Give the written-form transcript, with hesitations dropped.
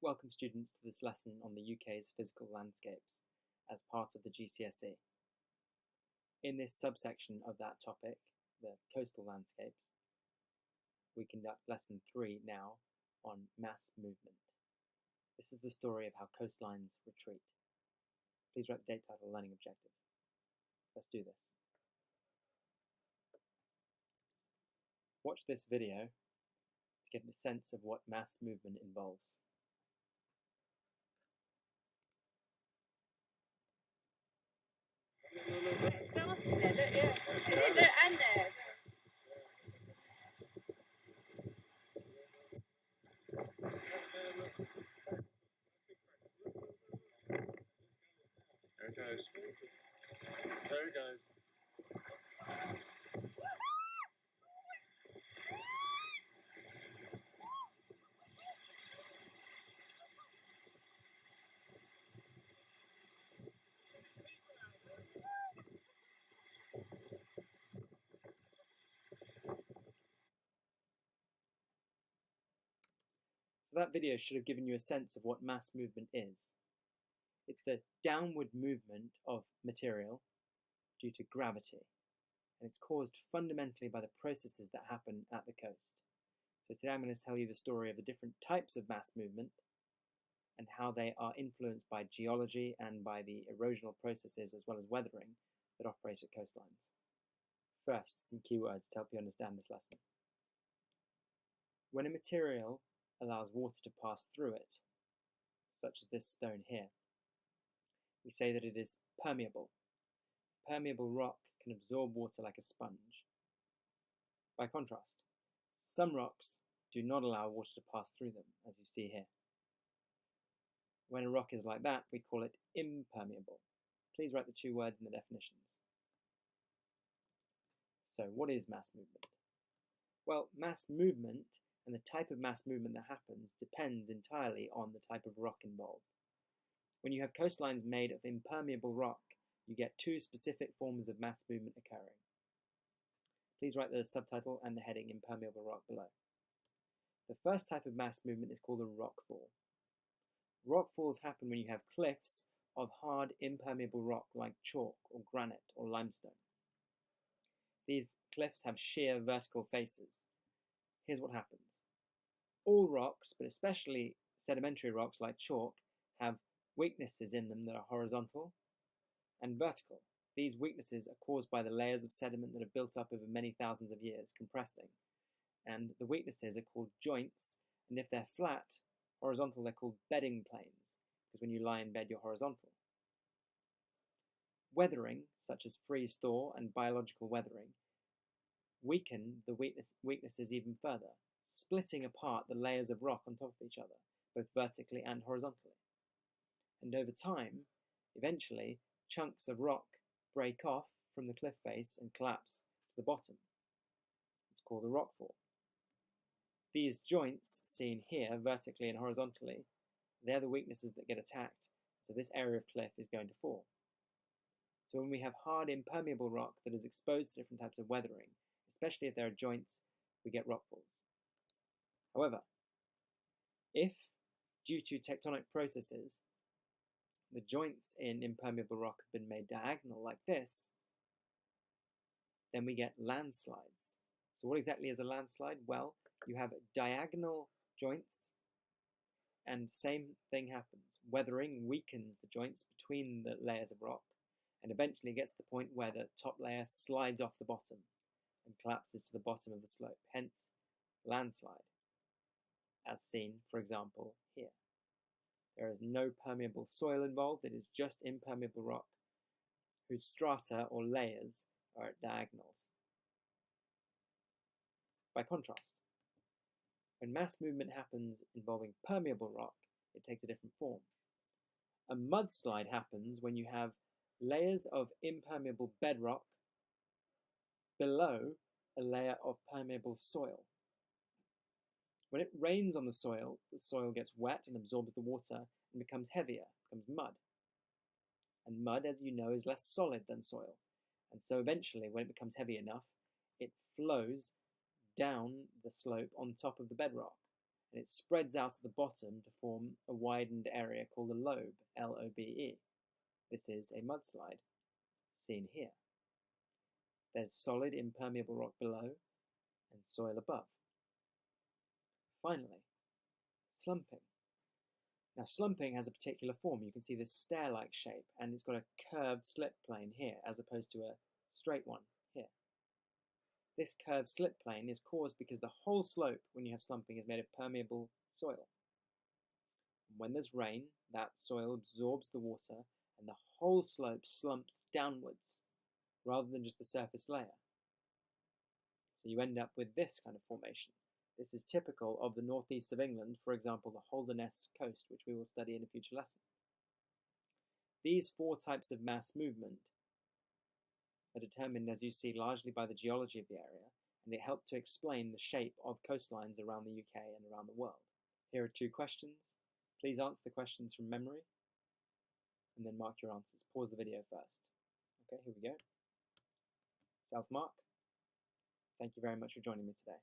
Welcome students to this lesson on the UK's physical landscapes as part of the GCSE. In this subsection of that topic, the coastal landscapes, we conduct lesson 3 now on mass movement. This is the story of how coastlines retreat. Please write the date, title, learning objective. Let's do this. Watch this video to get a sense of what mass movement involves. There it goes. There it goes. So that video should have given you a sense of what mass movement is. It's the downward movement of material due to gravity, and it's caused fundamentally by the processes that happen at the coast. So today I'm going to tell you the story of the different types of mass movement and how they are influenced by geology and by the erosional processes as well as weathering that operate at coastlines. First, some keywords to help you understand this lesson. When a material allows water to pass through it, such as this stone here, we say that it is permeable. Permeable rock can absorb water like a sponge. By contrast, some rocks do not allow water to pass through them, as you see here. When a rock is like that, we call it impermeable. Please write the two words in the definitions. So, what is mass movement? Well, mass movement and the type of mass movement that happens depends entirely on the type of rock involved. When you have coastlines made of impermeable rock, you get two specific forms of mass movement occurring. Please write the subtitle and the heading impermeable rock below. The first type of mass movement is called a rockfall. Rockfalls happen when you have cliffs of hard impermeable rock like chalk or granite or limestone. These cliffs have sheer vertical faces. Here's what happens. All rocks, but especially sedimentary rocks like chalk, have weaknesses in them that are horizontal and vertical. These weaknesses are caused by the layers of sediment that have built up over many thousands of years, compressing. And the weaknesses are called joints, and if they're flat, horizontal, they're called bedding planes, because when you lie in bed, you're horizontal. Weathering, such as freeze-thaw and biological weathering, weaken the weaknesses even further, splitting apart the layers of rock on top of each other, both vertically and horizontally. And over time, eventually, chunks of rock break off from the cliff face and collapse to the bottom. It's called a rockfall. These joints seen here, vertically and horizontally, they're the weaknesses that get attacked, so this area of cliff is going to fall. So when we have hard impermeable rock that is exposed to different types of weathering, especially if there are joints, we get rockfalls. However, if, due to tectonic processes, the joints in impermeable rock have been made diagonal like this, then we get landslides. So what exactly is a landslide? Well, you have diagonal joints, and same thing happens. Weathering weakens the joints between the layers of rock, and eventually gets to the point where the top layer slides off the bottom and collapses to the bottom of the slope, hence landslide, as seen, for example, here. There is no permeable soil involved, it is just impermeable rock, whose strata or layers are at diagonals. By contrast, when mass movement happens involving permeable rock, it takes a different form. A mudslide happens when you have layers of impermeable bedrock below a layer of permeable soil. When it rains on the soil gets wet and absorbs the water and becomes heavier, becomes mud. And mud, as you know, is less solid than soil. And so eventually, when it becomes heavy enough, it flows down the slope on top of the bedrock and it spreads out at the bottom to form a widened area called a lobe, L-O-B-E. This is a mudslide, seen here. There's solid impermeable rock below and soil above. Finally, slumping. Now, slumping has a particular form. You can see this stair-like shape, and it's got a curved slip plane here as opposed to a straight one here. This curved slip plane is caused because the whole slope, when you have slumping, is made of permeable soil. And when there's rain, that soil absorbs the water, and the whole slope slumps downwards rather than just the surface layer. So you end up with this kind of formation. This is typical of the northeast of England, for example, the Holderness coast, which we will study in a future lesson. These four types of mass movement are determined, as you see, largely by the geology of the area, and they help to explain the shape of coastlines around the UK and around the world. Here are 2 questions. Please answer the questions from memory, and then mark your answers. Pause the video first. Okay, here we go. Self-mark. Thank you very much for joining me today.